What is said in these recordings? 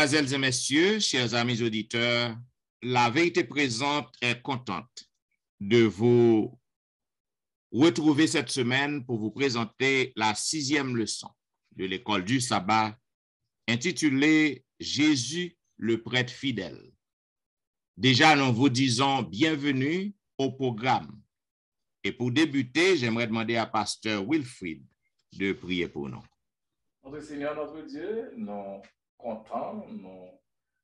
Mesdemoiselles et messieurs, chers amis auditeurs, la vérité présente est contente de vous retrouver cette semaine pour vous présenter la 6e leçon de l'école du sabbat intitulée Jésus le prêtre fidèle. Déjà, nous vous disons bienvenue au programme. Et pour débuter, j'aimerais demander à pasteur Wilfrid de prier pour nous. Notre Seigneur, notre Dieu, nous comptons, nous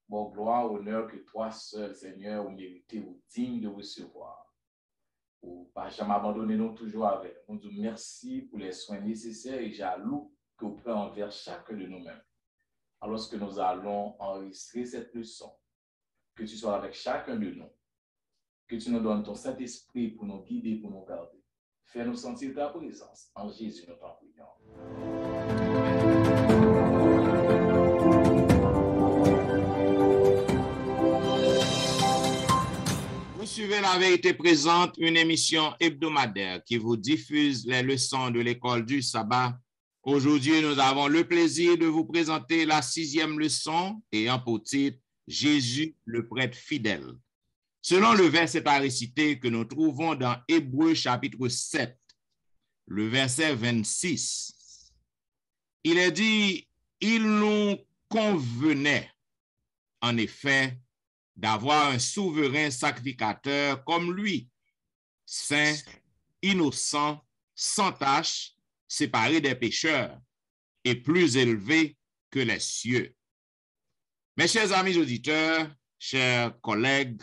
bon gloire, honneur que toi seul, Seigneur, ou mérité ou digne de recevoir. Ou pas jamais abandonner nous toujours avec. Nous disons merci pour les soins nécessaires et jaloux que vous prenez envers chacun de nous-mêmes. Alors que nous allons enregistrer cette leçon, que tu sois avec chacun de nous, que tu nous donnes ton Saint-Esprit pour nous guider, pour nous garder. Fais-nous sentir ta présence. En Jésus, nous t'en prions. Vous suivez La Vérité Présente, une émission hebdomadaire qui vous diffuse les leçons de l'école du sabbat. Aujourd'hui, nous avons le plaisir de vous présenter la 6e leçon ayant pour titre Jésus le prêtre fidèle. Selon le verset à réciter que nous trouvons dans Hébreux chapitre 7, le verset 26, il est dit, il nous convenait en effet d'avoir un souverain sacrificateur comme lui, saint, innocent, sans tache, séparé des pécheurs et plus élevé que les cieux. Mes chers amis auditeurs, chers collègues,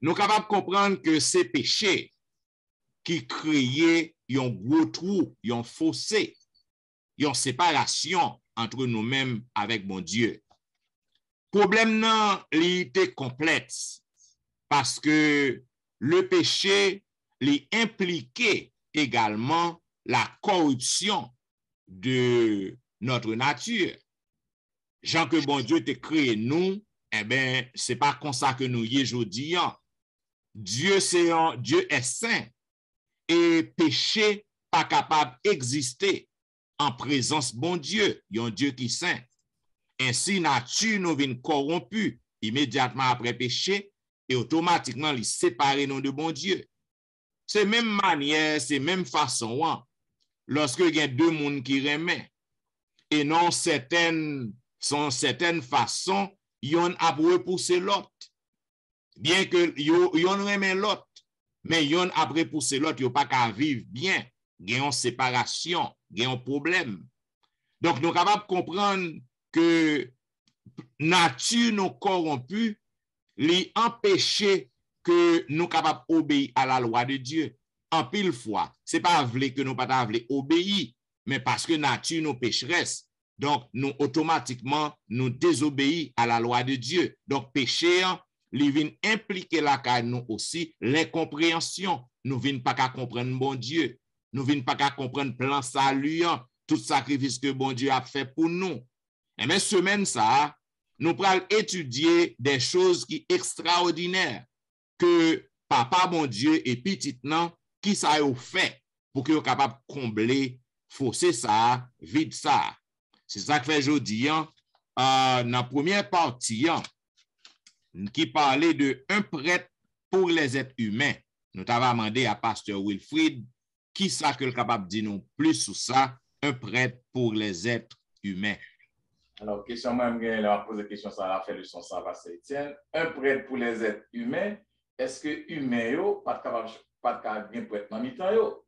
nous sommes capables de comprendre que ces péchés qui créaient un gros trou, un fossé, une séparation entre nous-mêmes avec mon Dieu. Problème non, il était complexe parce que le péché impliquait également la corruption de notre nature. Jean que bon Dieu t'a créé nous, eh bien, c'est pas comme ça que nous y aujourd'hui. Dieu est saint et péché pas capable d'exister en présence bon Dieu, un Dieu qui est saint. Ainsi, nature nous vient corrompue immédiatement après péché et automatiquement les séparer nous de bon Dieu. C'est même manière, c'est même façon, lorsque il y a deux mondes qui remettent et non certaines façons, yon a repousser l'autre. Bien que yon remet l'autre, mais yon a repousser l'autre, yon pas qu'à vivre bien, yon séparation, yon problème. Donc, nous sommes capables de comprendre que nature nous corrompue, lui empêcher que nous capables d'obéir à la loi de Dieu. En pile fois, c'est pas vrai que nous pas obéir, mais parce que nature nous pécheresse. Donc, nous automatiquement, nous désobéissons à la loi de Dieu. Donc, péché, il vient impliquer la carne nous aussi, l'incompréhension. Nous ne venons pas qu'à comprendre bon Dieu. Nous ne venons pas qu'à comprendre plan salut, tout sacrifice que bon Dieu a fait pour nous. Et bien, semaine ça, nous pourrons étudier des choses qui sont extraordinaires que papa, bon Dieu, et petit non, qui ça a fait pour qu'il soit capable de combler, forcer ça, vide ça. C'est ça que fait aujourd'hui, dans la première partie, qui parlait de un prêtre pour les êtres humains. Nous avons demandé à pasteur Wilfrid qui ça que le capable de dire non plus sur ça, un prêtre pour les êtres humains. Alors, question même, elle a posé question, ça a fait le son, ça va s'étienne. Un prêtre pour les êtres humains, est-ce que humain, yo, pas de cas bien prêtre dans mi-temps, yo?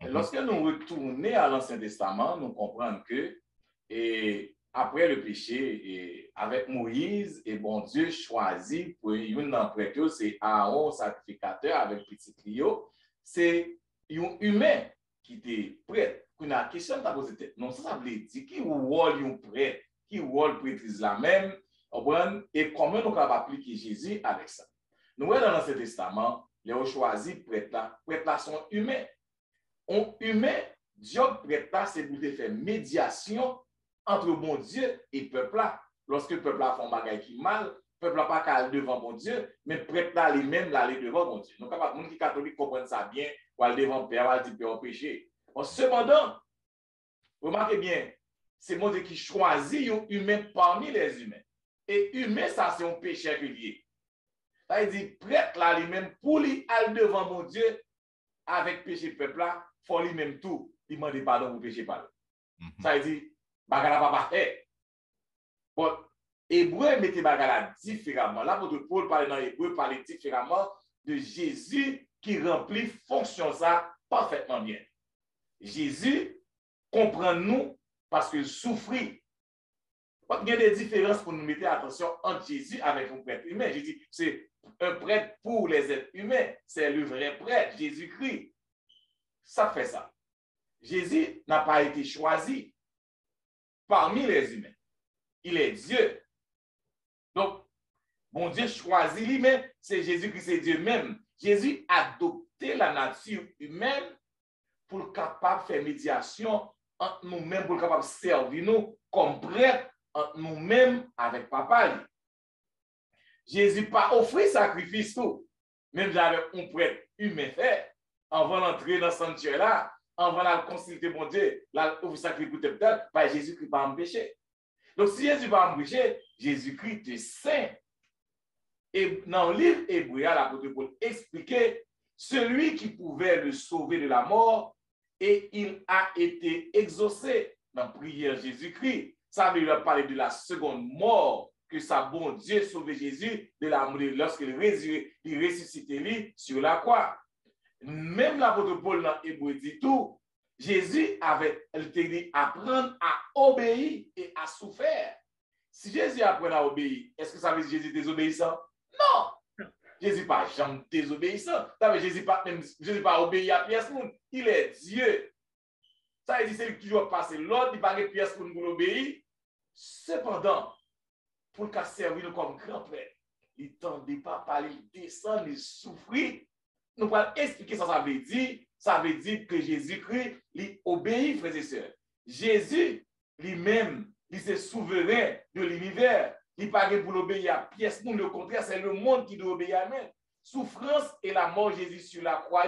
Lorsque nous retournons à l'Ancien Testament, nous comprenons que, et après le péché, et avec Moïse, et bon Dieu choisit pour un prêtre, c'est Aaron, sacrificateur, avec petit Rio, c'est un humain qui était prêtre. Une question t'a posé tête. Non, ça veut dire qui rôle un prêtre, qui rôle prêtrise la même, et comment nous pouvons appliquer Jésus avec ça. Nous voyons dans l'Ancien Testament, les ont choisi prêtres là sont humains. On humain, Dieu prêtre là, c'est pour faire médiation entre bon Dieu et peuple là. Lorsque le peuple là fait un bagage qui mal, le peuple là pas qu'à devant bon Dieu, mais prêtre là lui-même l'aller devant bon Dieu. Donc, les gens qui catholiques comprennent ça bien, ou aller devant Père, ou aller dire Père au péché. Cependant, remarquez bien, c'est mon Dieu qui choisit un humain parmi les humains. Et humain, ça, c'est un péché lié. Ça veut dire, prêtre là, lui-même, pour lui aller devant mon Dieu, avec péché peuple là, il faut lui-même tout, il demande pardon pour péché pas. Ça veut dire, bagala pas fait. Bon, Hébreu mettait bagala différemment. L'apôtre Paul parle dans Hébreu, parle différemment de Jésus qui remplit fonction ça parfaitement bien. Jésus comprend nous parce que souffrit. Il y a des différences pour nous mettre attention entre Jésus avec un prêtre humain. Jésus, c'est un prêtre pour les êtres humains. C'est le vrai prêtre, Jésus-Christ. Ça fait ça. Jésus n'a pas été choisi parmi les humains. Il est Dieu. Donc, bon Dieu choisit lui, mais c'est Jésus-Christ, c'est Dieu même. Jésus a adopté la nature humaine pour être capable de faire médiation entre nous-mêmes, pour être capable de servir nous comme prêtre entre nous-mêmes avec papa. Jésus n'a pas offert sacrifice tout. Même j'avais un prêtre humain fait, avant d'entrer dans ce sanctuaire-là, avant de consulter mon Dieu, là, vous sacrifiez peut-être, pas Jésus-Christ va m'empêcher. Donc, si Jésus va m'empêcher, Jésus-Christ est saint. Et dans le livre Hébreu, l'apôtre Paul expliquait celui qui pouvait le sauver de la mort, et il a été exaucé dans la prière Jésus-Christ. Ça veut parler de la seconde mort que sa bon Dieu sauvé Jésus de la mort lorsqu'il ressuscitait lui sur la croix. Même l'apôtre Paul dans Hébreu dit tout, Jésus avait dit apprendre à obéir et à souffrir. Si Jésus apprend à obéir, est-ce que ça veut dire que Jésus est désobéissant? Non! Jésus n'est pas jamais désobéissant. Jésus n'est pas obéi à pièce monde. Il est Dieu. Ça veut dire que c'est toujours passé l'ordre, il n'y a pas de pièce pour nous obéir. Cependant, pour le servir comme grand prêtre, il ne tendait pas parler, il descend, il souffrit. Nous allons expliquer ça, ça veut dire. Ça veut dire que Jésus-Christ, il obéit, frères et sœurs. Jésus, lui-même, il est souverain de l'univers. Il n'est pas pour l'obéir à pièce. Non, le contraire, c'est le monde qui doit obéir à lui. Souffrance et la mort de Jésus sur la croix,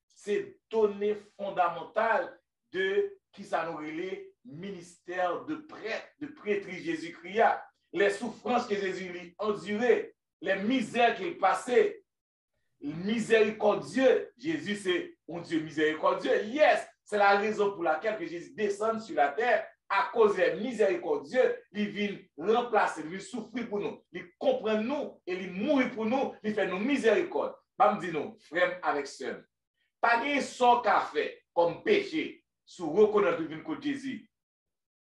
c'est données fondamentales de qui ça nous relève ministère de prêtre, de prêtrise Jésus-Christ. Les souffrances que Jésus a endurées, les misères qu'il passait, miséricordieux. Jésus, c'est un Dieu miséricordieux. Yes, c'est la raison pour laquelle que Jésus descend sur la terre à cause de miséricordieux. Il vient remplacer, il souffrir pour nous, il comprend nous et il mourit pour nous, il fait nous miséricorde. Pas me dire nous, frère avec sœur, pas de son café comme péché, sous reconnaître que vient contre Jésus,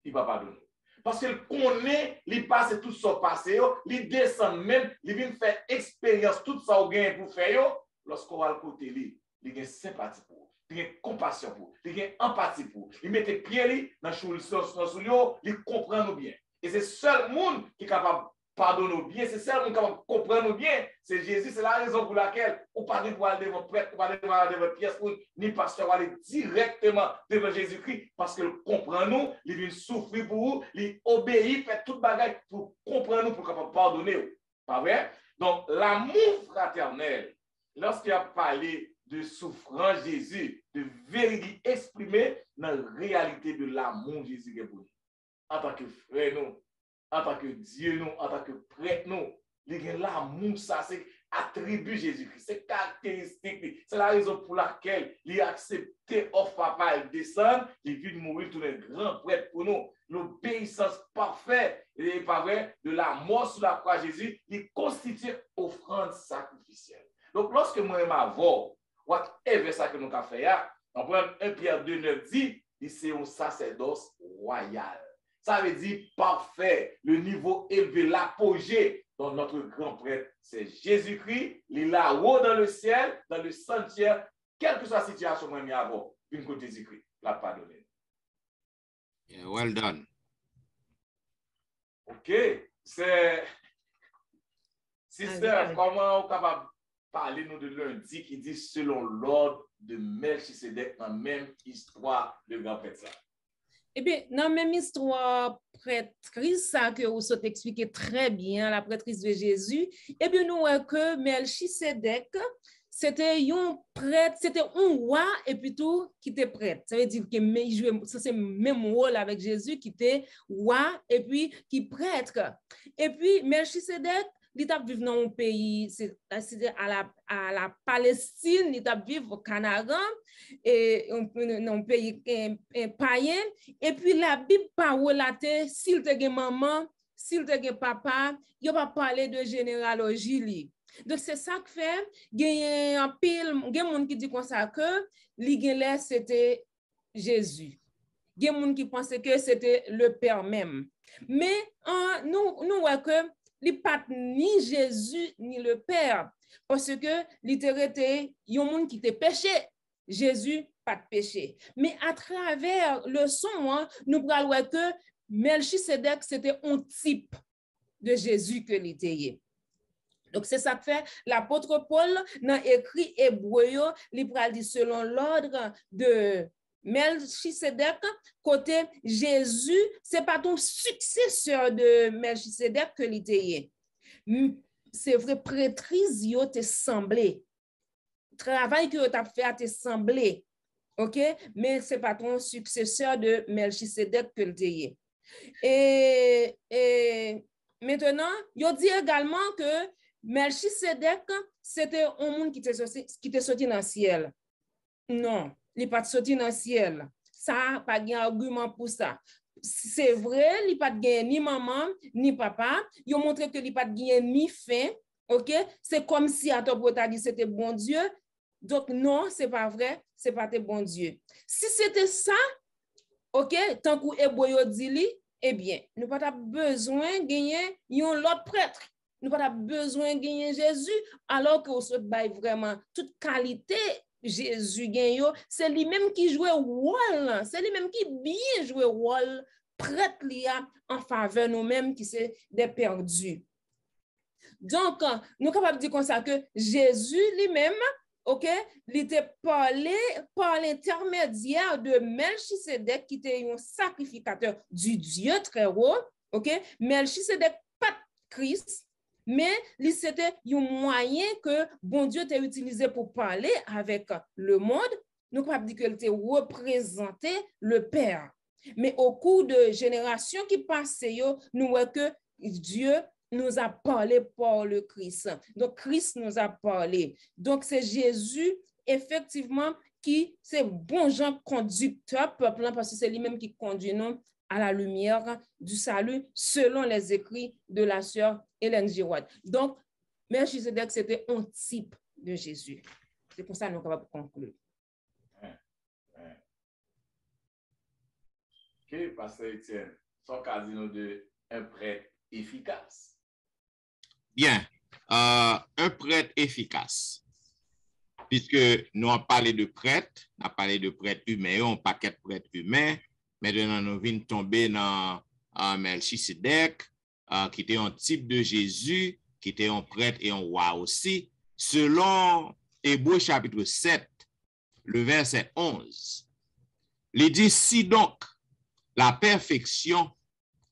il va pardonner. Parce qu'il connaît, il passe tout son passé, il descend même, il vient faire expérience, tout ça au gain pour faire, lorsqu'on va le côté, il a sympathie pour vous, il a compassion pour vous, il a empathie pour vous, il met les pieds dans le il comprend nous bien. Et c'est seul monde qui est capable de pardonner bien, c'est seul monde qui est capable de comprendre bien, c'est Jésus, c'est la raison pour laquelle on parle pour aller devant prêtre, pour aller devant pièce, ni pasteur, pour aller directement devant Jésus-Christ, parce qu'il comprend nous, il vient souffrir pour vous, il obéit, fait toute bagaille pour comprendre nous, pour capable pardonner. Pas vrai? Donc, l'amour fraternel, lorsqu'il a parlé de souffrance Jésus, de vérité exprimée dans la réalité de l'amour Jésus qui est pour nous. En tant que frère, nous, en tant que Dieu, nous, en tant que prêtre, nous, l'amour, ça, c'est attribut Jésus-Christ, c'est caractéristique. C'est la raison pour laquelle il a accepté offre papa, il descend, il vient mourir tous les grands prêtres pour nous. L'obéissance parfaite, et pas vrai, de la mort sur la croix Jésus, il constitue offrande sacrificielle. Donc, lorsque moi-même avons, whatever ça que nous avons fait, on prend 1 Pierre 2,9 dit, c'est un sacerdoce royal. Ça veut dire parfait, le niveau élevé, l'apogée. Donc, notre grand prêtre, c'est Jésus-Christ. Il est là-haut dans le ciel, dans le sanctuaire, quelle que soit la situation qu'on y a, une côté Jésus-Christ, l'a pardonné. Yeah, well done. OK. C'est. Sister, comment on est capable de parler nous de lundi qui dit selon l'ordre de Melchisedec dans la même histoire de grand prêtre? Eh bien, dans la même histoire prêtrise, ça que vous avez expliqué très bien, la prêtrise de Jésus, eh bien, nous voyons que Melchisedec, c'était un prêtre, c'était un roi et puis tout qui était prêtre. Ça veut dire que il jouait c'est même rôle avec Jésus qui était roi et puis qui prêtre. Et puis Melchisedec, il t'a vivre dans un pays, c'est à la Palestine, il t'a vivre au Canada et dans un pays païen. Et puis la Bible pas relater s'il te gen maman, s'il te gen papa, il va parler de généalogie. Donc c'est ça que fait, il y a un pile, il y a monde qui dit comme ça que l'Igélès c'était Jésus. Il y a monde qui pensait que c'était le Père même. Mais nous voyons que il pas ni Jésus ni le Père parce que littéralement il y a un monde qui te péché. Jésus pas de péché. Mais à travers le son, nous pouvons voir que Melchisedec c'était un type de Jésus que l'était. Donc, c'est ça que fait l'apôtre Paul dans écrit hébreu, il dit selon l'ordre de Melchisedec, côté Jésus, c'est pas ton successeur de Melchisedec que l'était. C'est vrai, prêtrise, yo te semblé. Travail que tu as fait te semblé. OK? Mais c'est pas ton successeur de Melchisedec que l'était. Et maintenant, yo dit également que Melchisedec, c'était un monde qui était sorti dans le ciel. Non, il n'est pas sorti dans le ciel. Ça, pas de argument pour ça. C'est vrai, il n'a pas de ni maman, ni papa. Il a montré qu'il n'a pas de ni fin. OK? C'est comme si à ton pote a dit c'était bon Dieu. Donc, non, ce n'est pas vrai. Ce n'est pas de bon Dieu. Si c'était ça, OK, tant que Hébreu dit, eh bien, nous n'avons pas besoin de gagner un autre prêtre. Nous n'avons pas besoin de gagner Jésus, alors que vous avez vraiment toute qualité Jésus gagne, c'est lui-même qui joue rôle, c'est lui-même qui bien joue rôle prêtre en faveur nous-mêmes qui c'est des perdus. Donc, nous sommes capables de dire comme ça que Jésus lui-même, OK, il était parlé par l'intermédiaire de Melchisedec qui était un sacrificateur du Dieu très haut, OK? Melchisedec pas de Christ. Mais c'était un moyen que bon Dieu t'a utilisé pour parler avec le monde. Nous pouvons dire qu'il t'a représenté le Père. Mais au cours de générations qui passaient, nous voyons que Dieu nous a parlé par le Christ. Donc, Christ nous a parlé. Donc, c'est Jésus, effectivement, qui, c'est bon Jean conducteur peuple, parce que c'est lui-même qui conduit nous à la lumière du salut, selon les écrits de la sœur Hélène Giroud. Donc, Melchisedec, c'était un type de Jésus. C'est pour ça que nous sommes capables de conclure. Ok, Pasteur Etienne, son casino de un prêtre efficace. Bien, un prêtre efficace. Puisque nous avons parlé de prêtre, on a parlé de prêtre humain, on paquet de prêtres humains. Maintenant, nous venons tomber dans Melchisedec, qui était un type de Jésus, qui était un prêtre et un roi aussi. Selon Hébreux chapitre 7, le verset 11, il dit, si donc la perfection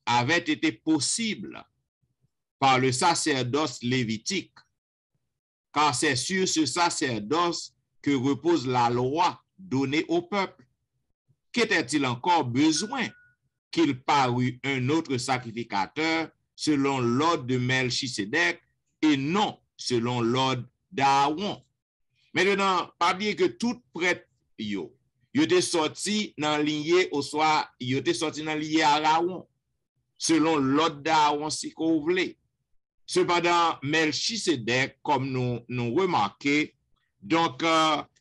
avait été possible par le sacerdoce lévitique, car c'est sur ce sacerdoce que repose la loi donnée au peuple. Qu'était-il encore besoin qu'il parût un autre sacrificateur selon l'ordre de Melchisedec et non selon l'ordre d'Aaron? Maintenant, pas bien que tout prêtre yo était sorti dans lignée au soir, yo était sorti dans lignée à Aaron selon l'ordre d'Aaron si qu'on voulait. Cependant, Melchisedec, comme nous remarquons, donc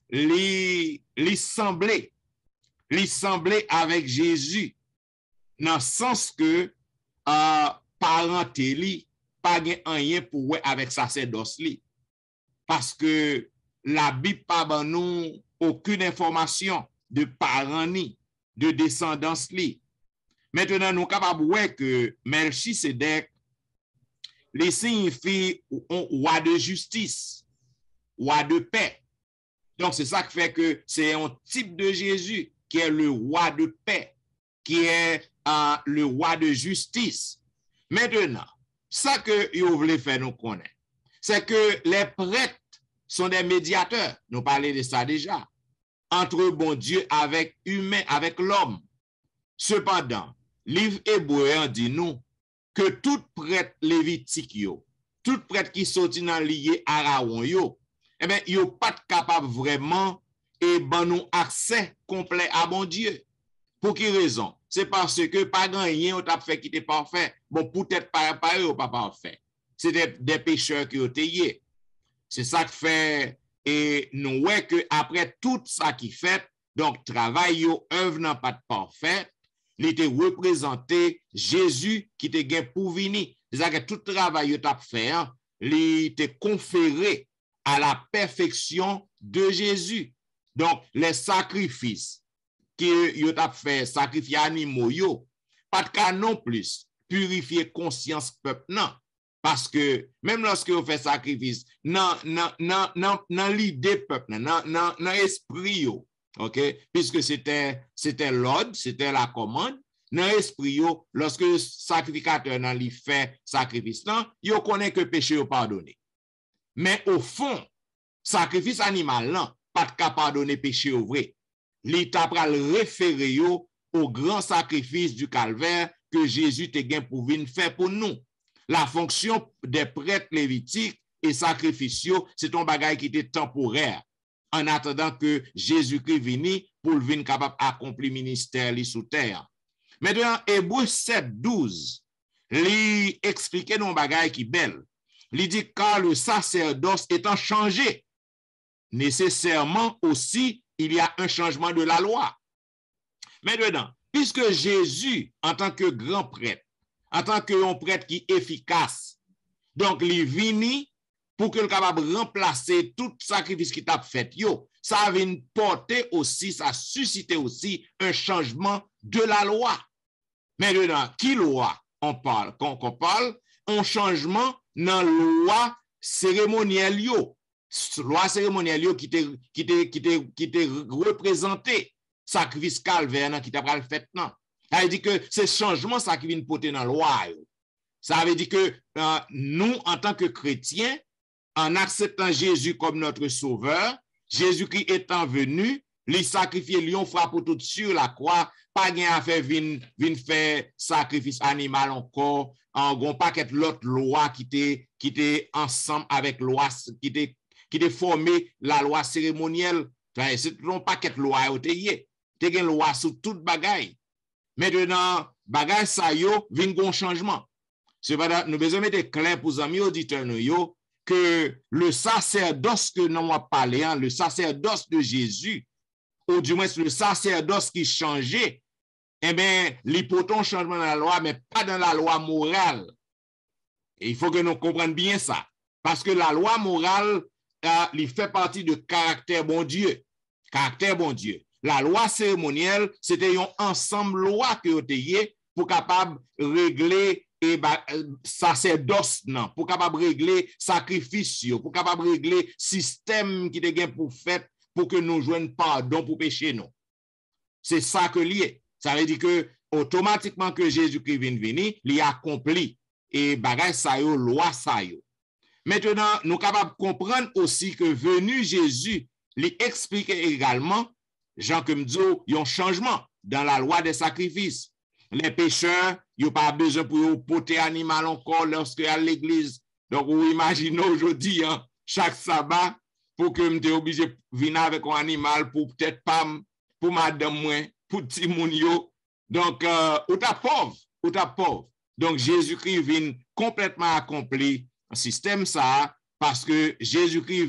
il semblait avec Jésus, dans le sens que parenté li, pas rien pour voir avec sacerdoce li. Parce que la Bible pas ban nous aucune information de parents ni, de descendance li. Maintenant, nous sommes capables de voir que Melchisedec, il signifie un roi de justice, roi de paix. Donc, c'est ça qui fait que c'est un type de Jésus qui est le roi de paix, qui est le roi de justice. Maintenant, ça que vous voulez faire nous connaître, c'est que les prêtres sont des médiateurs. Nous parlons de ça déjà. Entre bon Dieu avec humain, avec l'homme. Cependant, livre hébreu dit nous que tout prêtre lévitique yo, tout prêtre qui sorti dans lié Aaron yo, eh bien, yo pas capable vraiment et ben nous accès complet à bon Dieu. Pour quelle raison? C'est parce que pas rien on t'a fait qui était parfait. Bon, peut-être pas parfait. C'est des pécheurs qui ont été. C'est ça que fait et nous voyons que après tout ça qui fait, donc travail yo œuvre n'a pas de parfait, il était représenté Jésus qui était gain pour venir. C'est-à-dire que tout travail yo t'a fait, il était conféré à la perfection de Jésus. Donc les sacrifices qui yo t'a fait, sacrifier animaux yo, pas de cas non plus purifier conscience peuple non. Parce que même lorsque vous faites sacrifice, dans l'idée peuple, dans l'esprit, ok, puisque c'était l'ordre, c'était la commande, dans l'esprit, lorsque le sacrificateur n'a fait sacrifice, il connaît que péché est pardonné. Mais au fond, sacrifice animal, non, pas de cas pardonner péché au vrai. L'État va le référer au grand sacrifice du calvaire que Jésus te gain pour venir faire pour nous. La fonction des prêtres lévitiques et sacrificiaux, c'est un bagage qui était temporaire, en attendant que Jésus-Christ vienne pour venir capable d'accomplir le ministère sous terre. Mais dans Hébreux 7, 12, il explique un bagage qui est belle. Il dit car le sacerdoce étant changé, nécessairement aussi, il y a un changement de la loi. Maintenant, puisque Jésus, en tant que grand prêtre, en tant qu'un prêtre qui est efficace, donc il vient pour que le capable remplacer tout sacrifice qui t'a fait, ça vient porter aussi, ça susciter aussi un changement de la loi. Maintenant, qui loi on parle? Quand on parle, un changement dans la loi cérémonielle, loi cérémonielle qui était représenté sacrifice calvaire qui t'a pas le fait non. Ça veut dire que c'est changement ça qui vient porter dans la loi. Ça veut dire que nous, en tant que chrétiens, en acceptant Jésus comme notre sauveur, Jésus-Christ étant venu, lui sacrifier lion frappe tout sur la croix, pas gain à faire vin faire sacrifice animal encore, en gon paquet l'autre loi qui était ensemble avec loi qui était formé la loi cérémonielle. C'est un paquet loi au té gen loi sur toute bagaille. Maintenant, bagay sa yo vin gon changement. Cependant, nous besoin mettre clair pour amis auditeurs nous que le sacerdoce que nous avons parlé, le sacerdoce de Jésus, ou du moins le sacerdoce qui changeait, eh bien, il porte un changement dans la loi, mais pas dans la loi morale. Et il faut que nous comprenions bien ça. Parce que la loi morale, il fait partie de caractère bon Dieu. Caractère bon Dieu. La loi cérémonielle, c'était un ensemble de lois que vous avez pour capable régler sacerdoce, pour capable régler sacrifice, pour capable régler système qui te pour fait pour que nous joignent pardon pour pécher nous. C'est ça que lié. Ça veut dire que automatiquement que Jésus-Christ vient venir, il a accompli et bagay sa yo, loi sa yo. Maintenant, nous sommes capables de comprendre aussi que venu Jésus, il explique également Jean comme dit, il y a un changement dans la loi des sacrifices. Les pécheurs, ils n'ont pas besoin pour porter animal encore lorsque à l'église. Donc, vous imaginez aujourd'hui, chaque sabbat, pour que je sois obligé de venir avec un animal pour peut-être pas pour madame moi, pour petit moun yo. Donc, ou ta pauvre. Donc, Jésus-Christ vient complètement accomplir un système ça, parce que Jésus-Christ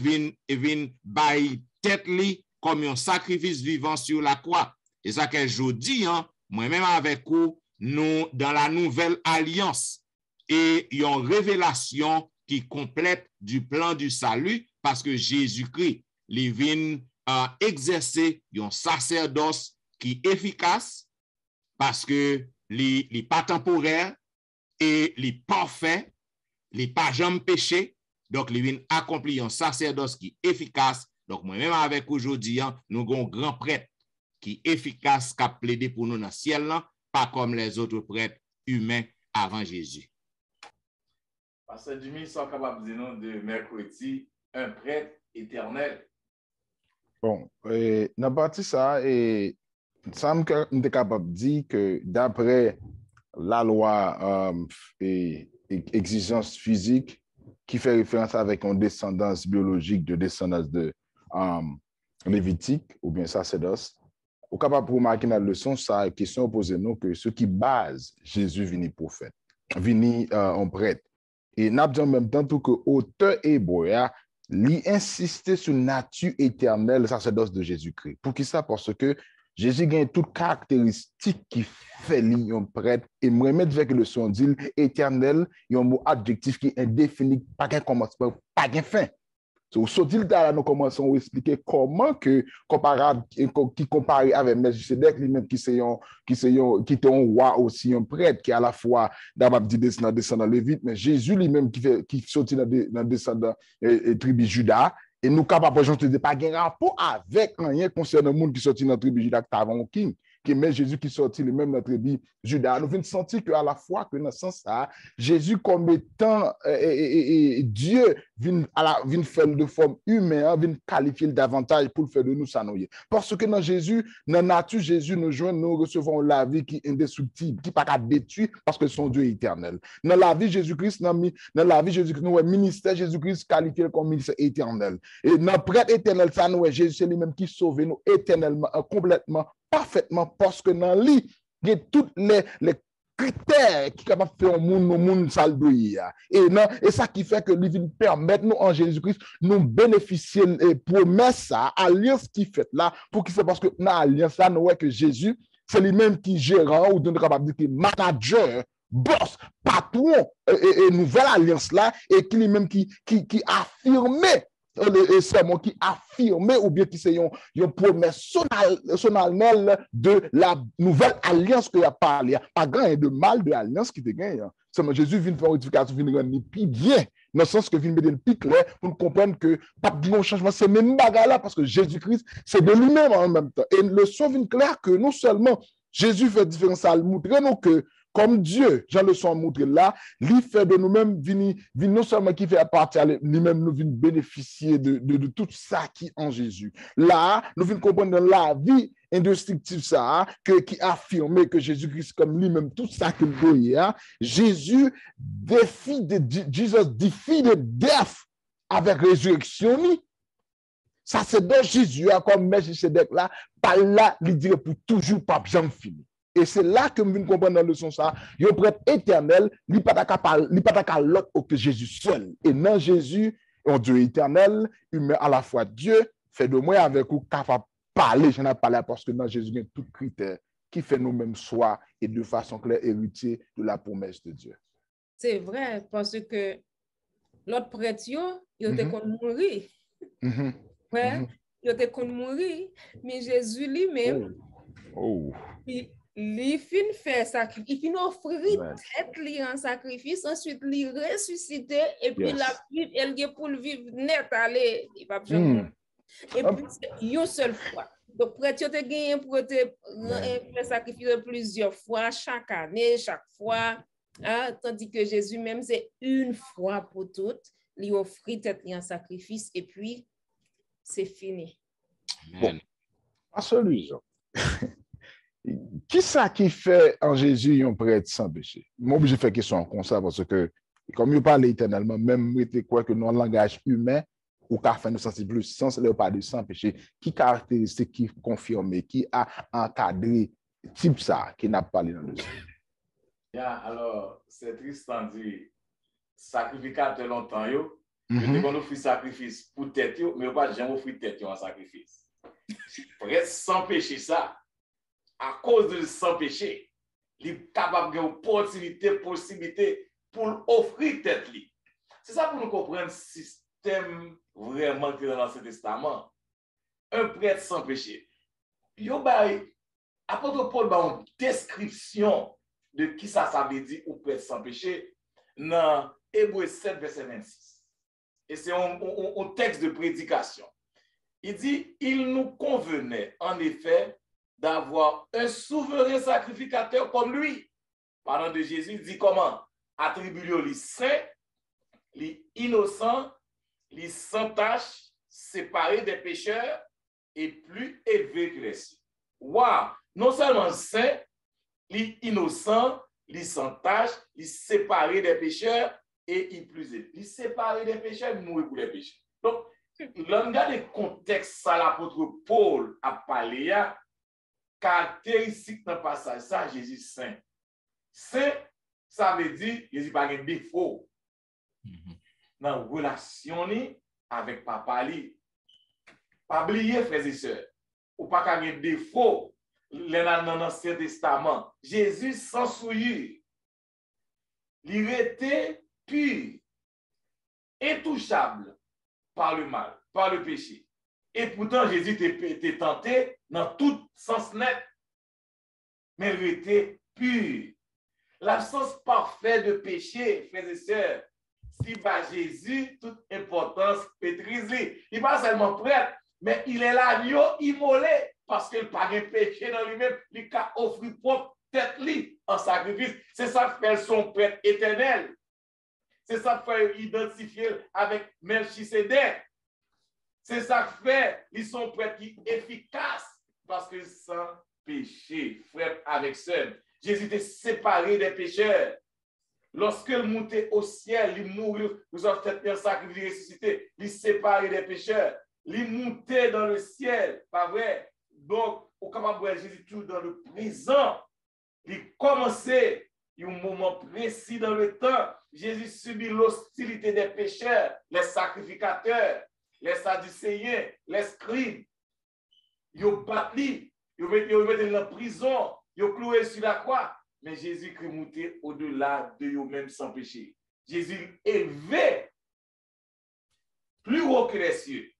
vient bailler tête li comme un sacrifice vivant sur la croix. Et ça que je dis, moi-même avec vous, nous, dans la nouvelle alliance, et il y a une révélation qui complète du plan du salut, parce que Jésus-Christ, il vient exercer un sacerdoce qui est efficace, parce que il n'est pas temporaire, et il est parfait, il n'est pas jamais péché, donc il vient accomplir un sacerdoce qui est efficace. Donc, moi-même avec aujourd'hui, nous avons un grand prêtre qui est efficace, qui a plaidé pour nous dans le ciel, pas comme les autres prêtres humains avant Jésus. Pasteur Jimmy, sont capables de dire de mercredi, un prêtre éternel. Bon, dans partie ça, ça me capable de dire que d'après la loi et exigence physique qui fait référence avec une descendance biologique de descendance de Lévitique ou bien sacerdoce, on est capable de remarquer dans la leçon, ça, question posée nous que ce qui base Jésus vini prophète, vini en prêtre. Et nous avons en même temps tout que auteur hébreu, lui insister sur la nature éternelle sacerdoce de Jésus-Christ. Pour qui ça? Parce que Jésus gagne toutes caractéristiques qui fait lui un prêtre et me remettre avec le son dit éternel, il y a un mot adjectif qui est indéfini, pas qu'un commencement, pas qu'un fin. So, là, nous commençons à expliquer comment que comparable qui comparé avec Melchisedec lui-même qui était un roi aussi un prêtre qui à la fois d'abord dit descendant Lévite mais Jésus lui-même qui sortit dans descendant tribu Juda et nous capables de pas gain rapport avec rien concernant le monde qui sortit dans tribu Juda qui avant king qui met Jésus qui sortit lui-même dans tribu Juda. Nous venons sentir que à la fois que dans ce sens ça Jésus comme étant Dieu vient faire de forme humaine, vient qualifier davantage pour le faire de nous ça nous. Parce que dans Jésus, dans nature Jésus nous recevons la vie qui est indestructible, qui pas qu'à détruire parce que son Dieu est éternel. Dans la vie Jésus-Christ, nous le ministère Jésus-Christ qualifié comme ministère éternel. Et dans prêtre éternel ça nous Jésus c'est lui-même qui sauve nous éternellement, complètement, parfaitement parce que dans lui, il y a tous les critères qui sont capables de faire un monde saldoyer. Et ça qui fait que lui vient permettre nous en Jésus-Christ nous bénéficier de promesse ça, alliance qui fait là, pour qui c'est parce que dans l'alliance là, nous voyons que Jésus, c'est lui-même qui gérant ou nous capable de dire manager, boss, patron et nouvelle alliance là, et qui lui-même qui affirmait et c'est moi qui affirme ou bien qui c'est une promesse solennelle de la nouvelle alliance que y a parlé. Pas grand de mal de l'alliance qui te gagne. C'est Jésus vient faire une rectification, vient rendre plus bien, dans le sens que vient mettre le plus clair pour comprendre que pas de changement, c'est même bagarre là parce que Jésus-Christ, c'est de lui-même en même temps. Et le son vient clair que non seulement Jésus fait différence à montrer nous que comme Dieu, Jean le son montré là, lui fait de nous-mêmes, non seulement qui fait partie lui-même, nous venons bénéficier de tout ça qui est en Jésus. Là, nous venons comprendre dans la vie indestructible ça, qui affirme que Jésus-Christ comme lui-même, tout ça qu'il doit, Jésus défie de death avec résurrection. Ça c'est dans Jésus, comme Melchisedec là, par là, il dit pour toujours, pas jamais fini. Et c'est là que nous venons comprendre dans le leçon ça. Il y a un prêtre éternel, il n'y a pas qu'à l'autre que Jésus seul. Et dans Jésus, un Dieu éternel, humain à la fois Dieu, fait de moi avec vous capable de parler. Je n'ai pas parlé parce que dans Jésus, il y a tout critère qui fait nous-mêmes soi et de façon claire héritier de la promesse de Dieu. C'est vrai, parce que l'autre prêtre, il était qu'on mourir. Ouais, il était qu'on mourir. Mais Jésus lui-même, il fin fait sacrifice, il fin offrir tête li en sacrifice, ensuite il ressuscité et puis la vie elle est pour le vivre net aller, il va jamais. Et puis une seule fois. Donc prêtre te gagné pour te faire sacrifice plusieurs fois chaque année, chaque fois, tandis que Jésus même c'est une fois pour toutes, il offrit tête li en sacrifice et puis c'est fini. Bon. À solution. Qui ça qui fait en Jésus un prêtre sans péché? Moi, je fais question comme ça parce que, comme je parle éternellement, même si quoi que dans le langage humain, ou qu'à faire nous sentir plus sens, là, pas de sans péché, qui caractéristique, qui confirme, qui a encadré type ça, qui n'a pas parlé dans le sang? Alors, c'est Tristan dit, sacrificateur longtemps, je qu'on offre sacrifice pour tête, mais pas jamais offrir tête en sacrifice. Prêtre sans péché, ça. À cause de sans péché, il est capable d'avoir une possibilité pour offrir tête. C'est ça pour nous comprendre le système vraiment qui est dans l'Ancien Testament. Un prêtre sans péché. Apôtre Paul a une description de qui ça veut dire ou prêtre sans péché dans Hébreux 7, verset 26. Et c'est un texte de prédication. Il dit, il nous convenait en effet d'avoir un souverain sacrificateur comme lui. Parlant de Jésus, il dit comment? Attribuer les saints, les innocents, les sans tache, séparé des pécheurs et plus élevé que les cieux. Wow! Non seulement saint, il innocent, il sans tâche, il séparé des pécheurs et il plus élevé. Il séparé des pécheurs, il mourit pour les pécheurs. Donc, l'on regarde le contexte, ça l'apôtre Paul a parlé, caractéristique dans le passage, ça, Jésus saint. Saint, ça veut dire, Jésus n'a pas de défaut. Dans la relation avec papa li. Pas oublier, frères et sœurs, ou pas qu'à un défaut dans l'Ancien Testament. Jésus sans souillure. Il était pur, intouchable par le mal, par le péché. Et pourtant, Jésus était tenté dans tout sens net. Mais il était pur. L'absence parfaite de péché, frères et sœurs, si par Jésus, toute importance maîtrisée. Il n'est pas seulement prêtre, mais il est l'agneau immolé parce qu'il n'a pas de péché dans lui-même. Il a offert propre tête en sacrifice. C'est ça qui fait son prêtre éternel. C'est ça qui fait identifier avec Melchisedec. C'est ça qui fait son prêtre qui est efficace parce que sans péché, frère avec sœur. Jésus était séparé des pécheurs. Lorsqu'il montait au ciel, il mourit, nous avons fait un sacrifice ressuscité, il séparé des pécheurs, il montait dans le ciel, pas vrai? Donc, au capable de Jésus tout dans le présent, il commençait un moment précis dans le temps. Jésus subit l'hostilité des pécheurs, les sacrificateurs, les sadducéens, les scribes. Ils ont battu, ils ont mis dans la prison, ils ont cloué sur la croix. Mais Jésus-Christ monté au-delà de eux-mêmes sans péché. Jésus élevé plus haut que les cieux.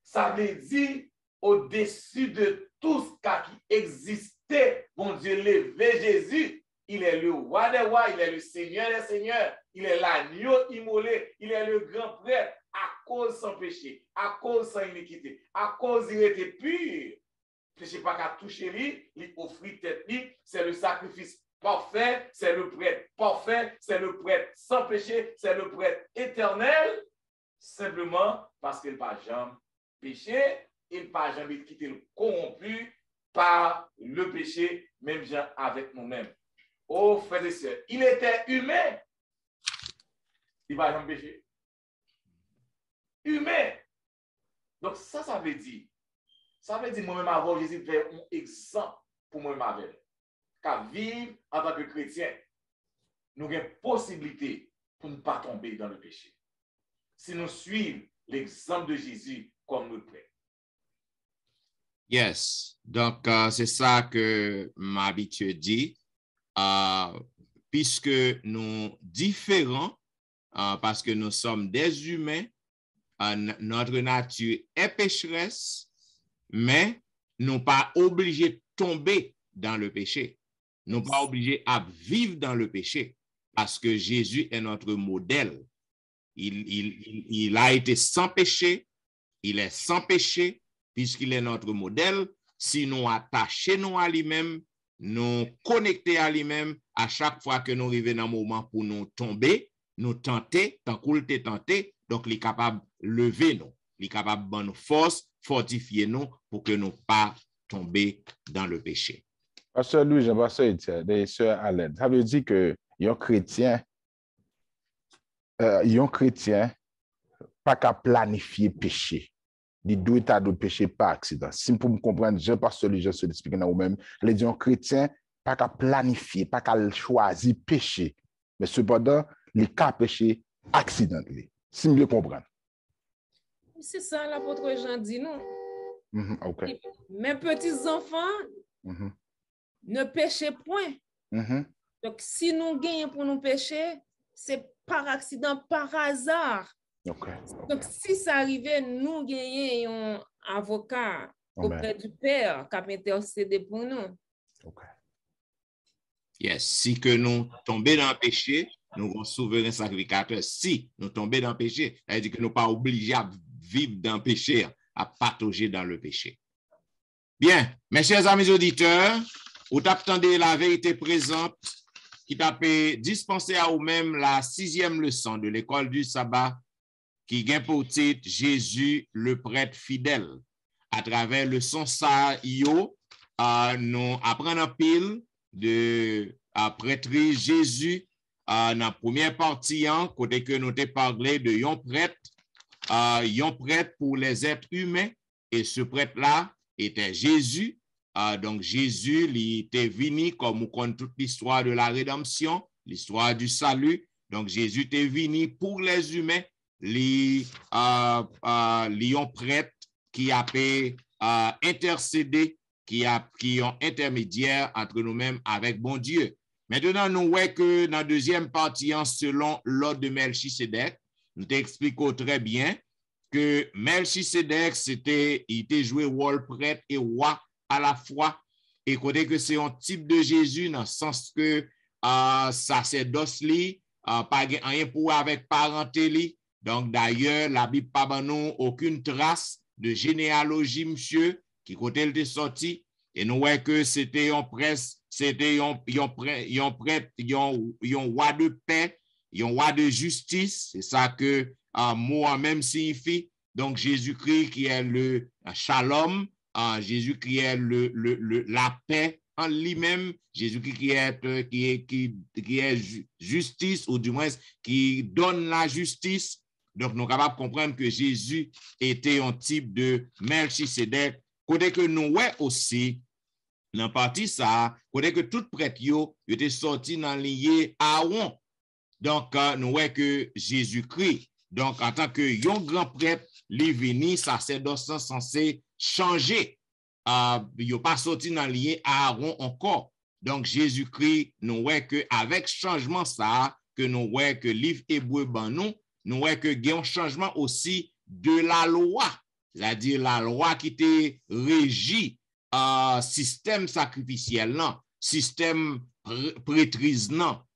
Ça veut dire au-dessus de tout ce qui existait. Bon Dieu, levé Jésus. Il est le roi des rois, il est le Seigneur des seigneurs, il est l'agneau immolé, il est le grand prêtre à cause sans péché, à cause sans iniquité, à cause il était pur. Péché pas qu'à toucher lui, il offrit tête lui, c'est le sacrifice parfait, c'est le prêtre parfait, c'est le prêtre sans péché, c'est le prêtre éternel, simplement parce qu'il n'a pas jamais péché, il n'a pas jamais quitté corrompu par le péché, même gens avec nous-mêmes. Oh, frères et sœurs, il était humain, il n'a pas jamais péché. Humain. Donc ça veut dire moi-même avant Jésus fait un exemple pour moi-même avec. Qu'à vivre en tant que chrétien, nous avons une possibilité pour ne pas tomber dans le péché. Si nous suivons l'exemple de Jésus comme nous prêts. Yes. Donc, c'est ça que m'habitue dit. Puisque nous différents, parce que nous sommes des humains, notre nature est pécheresse, mais nous ne sommes pas obligés de tomber dans le péché. Nous ne sommes pas obligés à vivre dans le péché parce que Jésus est notre modèle. Il a été sans péché, il est sans péché puisqu'il est notre modèle. Si nous attachons à lui-même, nous connectons à lui-même, à chaque fois que nous arrivons dans un moment pour nous tomber, nous tenter, tant qu'on est tenté, donc il est capable de lever nous, il est capable de nous force, fortifier nous pour que nous ne pas tomber dans le péché. Pasteur Louis, Jean-Pasteur Etienne, des sœurs à l'aide. Ça veut dire que un chrétien pas qu'à planifier péché. Il doit être de péché par accident. Si pour me comprendre, Jean-Pasteur Louis, je suis expliqué dans vous-même, les gens chrétiens pas qu'à planifier, pas qu'à choisir péché. Mais cependant, les cas péché accidentel. Si me comprendre. C'est ça l'apôtre Jean dit, non? Okay. Mes petits enfants, ne péchez point. Donc, si nous gagnons pour nous pécher, c'est par accident, par hasard. Donc, si ça arrivait, nous gagnons un avocat auprès du Père qui a intercédé pour nous. Yes. Si que nous tombons dans le péché, nous avons souverain sacrificateur. Si nous tombons dans le péché, ça veut dire que nous ne sommes pas obligés à vivre dans le péché, à patauger dans le péché. Bien, mes chers amis auditeurs, vous attendez la vérité présente qui t'a dispenser à vous-même la 6e leçon de l'école du sabbat qui gagne pour titre Jésus le prêtre fidèle. À travers le son ça, nous apprenons un pile de prêtrise Jésus dans la première partie, côté que nous avons parlé de yon prêtre pour les êtres humains, et ce prêtre-là était Jésus. Donc Jésus, il était venu comme on connaît toute l'histoire de la rédemption, l'histoire du salut. Donc Jésus était venu pour les humains, un prêtre qui a pu intercéder, qui ont intermédiaire entre nous-mêmes avec bon Dieu. Maintenant, nous voyons que dans la deuxième partie, selon l'ordre de Melchisedec, nous t'expliquons très bien que Melchisedec, il était joué rôle prêtre et roi à la fois. Et côté que c'est un type de Jésus, dans le sens que sacerdoce li, pas rien pour avec parenté li. Donc d'ailleurs, la Bible n'a pas nous aucune trace de généalogie, monsieur, qui côté il était sorti. Et nous voyons que c'était un prêtre, c'était un prêtre, un roi de paix, un roi de justice. C'est ça que mot même signifie. Donc Jésus-Christ qui est le shalom, Jésus qui est la paix en lui-même, Jésus-Christ qui est justice, ou du moins qui donne la justice. Donc nous sommes capables de comprendre que Jésus était un type de Melchisedec. Côté que nous voyons aussi, dans la partie ça, côté que tout prêtre était sorti dans lié Aaron. Donc nous voyons que Jésus-Christ, donc en tant que grand prêtre, il venu, sacerdoce censé changer. Il n'a pas sorti dans lié Aaron encore. Donc Jésus-Christ, nous voyons qu'avec changement ça, que nous voyons que livre hébreu nous voyons que il y a un changement aussi de la loi. C'est-à-dire la loi qui était régie système sacrificiel, système prêtrise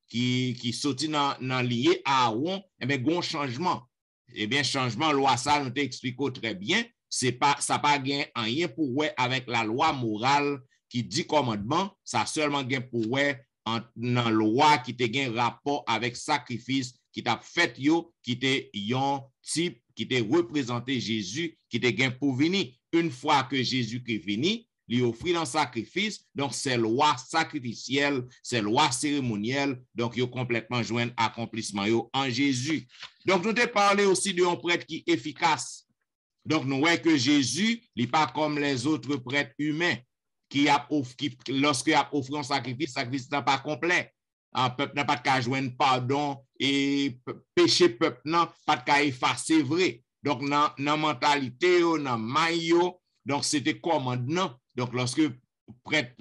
qui sortit dans lié à Aaron, et bien, il y a un changement. Eh bien, changement, loi, ça, nous t'expliquons très bien, ça pas gain rien pour ouais avec la loi morale qui dit commandement, ça seulement gain pour ouais dans la loi qui te gain rapport avec sacrifice qui t'a fait qui était un type qui t'a représenté Jésus, qui t'a gain pour venir. Une fois que Jésus est venu, lui offrit un sacrifice, donc c'est loi sacrificielle, c'est loi cérémonielle, donc il complètement joint accomplissement en Jésus. Donc nous t'ai parlé aussi d'un prêtre qui est efficace. Donc nous voyons que Jésus n'est pas comme les autres prêtres humains lorsqu'il a offert un sacrifice, le sacrifice n'est pas complet. Le peuple n'a pas de joindre pardon et péché peuple n'a pas de effacer vrai. Donc dans la mentalité, dans maillot, donc c'était commandement. Donc lorsque prêtre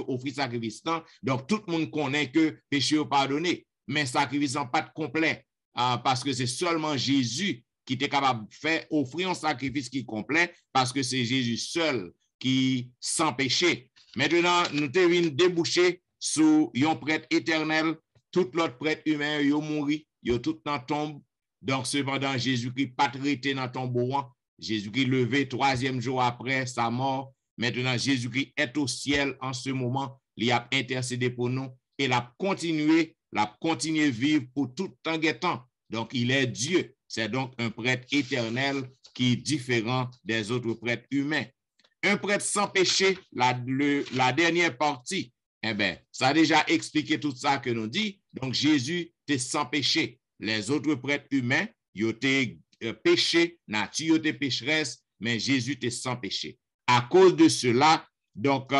offrit sacrifice, donc tout le monde connaît que péché est pardonné, mais sacrifice n'est pas complet parce que c'est seulement Jésus qui était capable de faire offrir un sacrifice qui est complet parce que c'est Jésus seul qui sans péché. Maintenant, nous devons déboucher sur un prêtre éternel, tout l'autre prêtre humain, ils ont mouru, ils ont tout dans tombe. Donc, cependant, Jésus-Christ pas traité dans tombeau. Jésus-Christ levé troisième jour après sa mort. Maintenant, Jésus-Christ est au ciel en ce moment. Il a intercédé pour nous et il a continué à vivre pour tout temps et temps. Donc, il est Dieu. C'est donc un prêtre éternel qui est différent des autres prêtres humains. Un prêtre sans péché, la dernière partie, eh bien, ça a déjà expliqué tout ça que nous dit. Donc, Jésus était sans péché. Les autres prêtres humains, ils étaient péché, nature était pécheresse, mais Jésus était sans péché. À cause de cela, donc,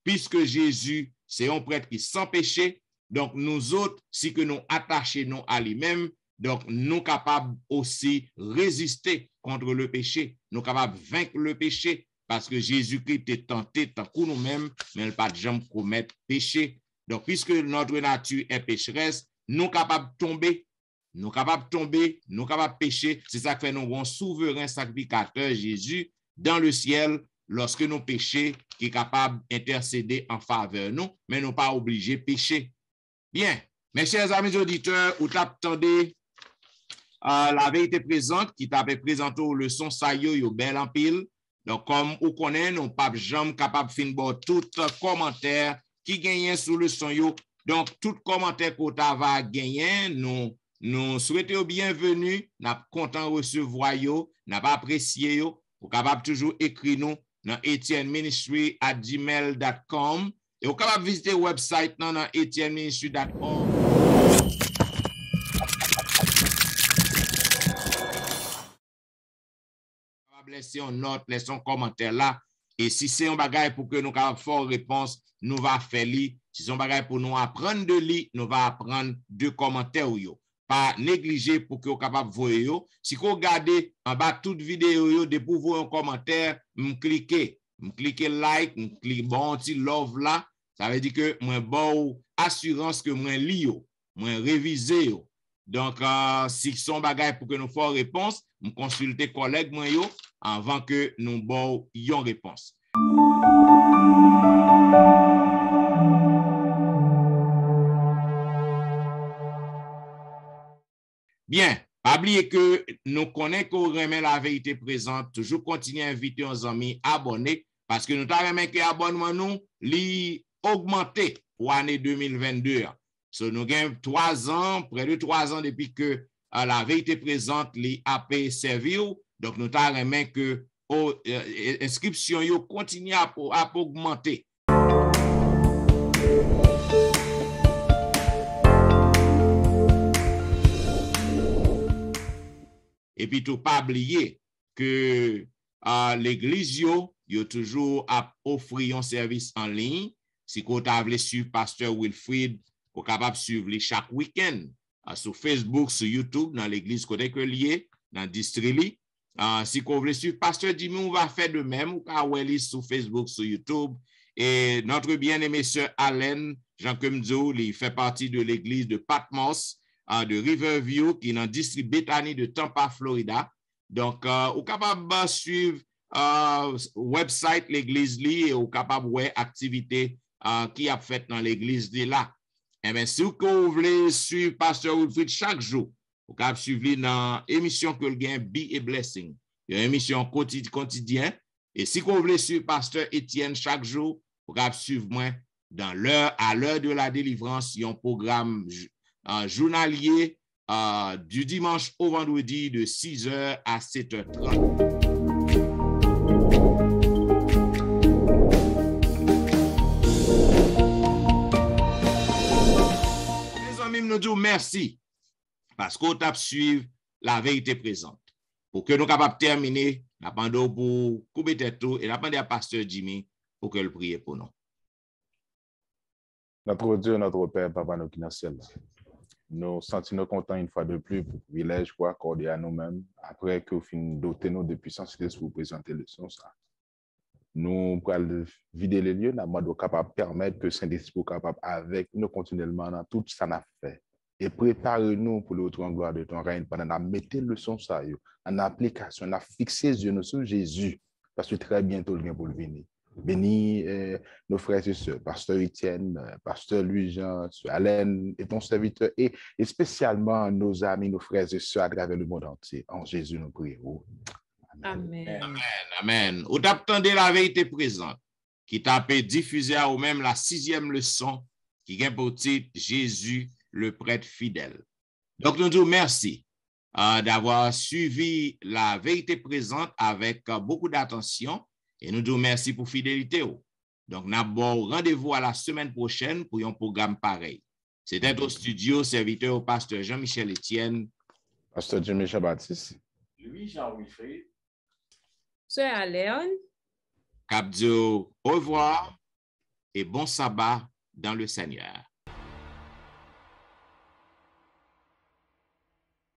puisque Jésus, c'est un prêtre qui est sans péché, donc nous autres, si que nous attachons à lui-même, donc nous capables aussi résister contre le péché, nous capables de vaincre le péché, parce que Jésus-Christ est tenté tant que nous-mêmes, mais il n'a pas de jamais commettre péché. Donc, puisque notre nature est pécheresse, nous capables de tomber, nous capables de pécher. C'est ça que fait nous un souverain sacrificateur Jésus dans le ciel lorsque nous péchons, qui est capable d'intercéder en faveur de nous, mais nous pas obligés de pécher. Bien, mes chers amis auditeurs, vous attendez la vérité présente qui t'a présenté aux leçons ça yo bel en pile. Donc, comme vous connaissez, nous ne sommes pas jamais capables de finir tout commentaire qui gagne sur le son. Donc, tout commentaire que vous avez gagné, nous nous souhaitons bienvenue, nous sommes contents de recevoir yo, nous avons apprécié yo, vous capable toujours écrire nous dans etienneministry@gmail.com et vous capable visiter le website dans etienneministry.org. Laissez une note, laissez un commentaire là. Et si c'est un bagage pour que nous capable faire réponse, nous va faire li. Si c'est un bagage pour nous apprendre de li, nous va apprendre de commentaires yo. Pas négliger pour que vous capable voir yo. Si vous regardez en bas toute vidéo yo, de pour voir un commentaire, cliquez like, cliquez bon petit love là. Ça veut dire que moi bon assurance que moi li yo, moi réviser yo. Donc si son bagage pour que nous fassions réponse, nous consulter collègue moi yo avant que nous bon yon réponse. Bien, pas oublier que nous connaissons qu'on remet la vérité présente, toujours continuer à inviter nos amis à abonner parce que nous avons que l'abonnement nous li augmenté pour l'année 2022. So, nous avons 3 ans, près de 3 ans depuis que la vérité présente li a servi. Donc nous avons que l'inscription continue à augmenter. Et puis, tout pas oublier que l'église yo toujours offrir un service en ligne. Si vous avez suivre Pasteur Wilfrid, vous êtes capable de suivre chaque week-end sur Facebook, sur YouTube, dans l'église côté que lié, dans Distrili. Si vous voulez suivre Pasteur Jimmy, on va faire de même. Vous pouvez sur Facebook, sur YouTube. Et notre bien-aimé sœur Allen, Jean Kemzo, il fait partie de l'église de Patmos, de Riverview, qui est dans le district Bethany de Tampa, Florida. Donc, vous êtes capable de suivre website l'église et vous êtes capable de voir activité qui a fait dans l'église là. Et bien, si vous voulez suivre Pasteur Wilfrid chaque jour, vous pouvez suivre dans l'émission que le gain Be a Blessing. Il y a une émission quotidienne. Et si vous voulez suivre Pasteur Etienne chaque jour, vous pouvez suivre moi à l'heure de la délivrance. Il y a un programme journalier du dimanche au vendredi de 6h à 7h30. Mes amis, nous disons merci parce qu'on t'a suivi la vérité présente. Pour que nous capables de terminer, la pendant pour couper tête et la pendant à Pasteur Jimmy pour que le prie pour nous. Notre Dieu, notre Père, Papa, nous qui dans le ciel. Nous sentons contents une fois de plus pour le privilège pour accorder à nous-mêmes après que nous finissons doter nous de puissance pour vous présenter le son. Nous allons vider les lieux, nous sommes capables de permettre que Saint-Esprit soit capable avec nous continuellement dans tout ce qu'on a fait. Et prépare-nous pour le retour en gloire de ton règne pendant que nous mettons le son en application, nous fixons les yeux sur Jésus parce que très bientôt il vient pour le venir. Bénis nos frères et sœurs, Pasteur Etienne, Pasteur Louis-Jean, Alain et ton serviteur, et spécialement nos amis, nos frères et sœurs à travers le monde entier. En Jésus, nous prions. Amen. Amen. Amen. Vous attendez la vérité présente qui t'a diffusé à vous-même la 6e leçon qui vient pour titre Jésus, le prêtre fidèle. Donc, nous disons merci d'avoir suivi la vérité présente avec beaucoup d'attention. Et nous disons merci pour fidélité. Donc, nous avons rendez-vous à la semaine prochaine pour un programme pareil. C'était au studio, serviteur au pasteur Jean-Michel Etienne, Pasteur Jimmy Jean-Baptiste, Louis-Jean Wilfrid, Sœur Alain. Cap dit au revoir et bon sabbat dans le Seigneur.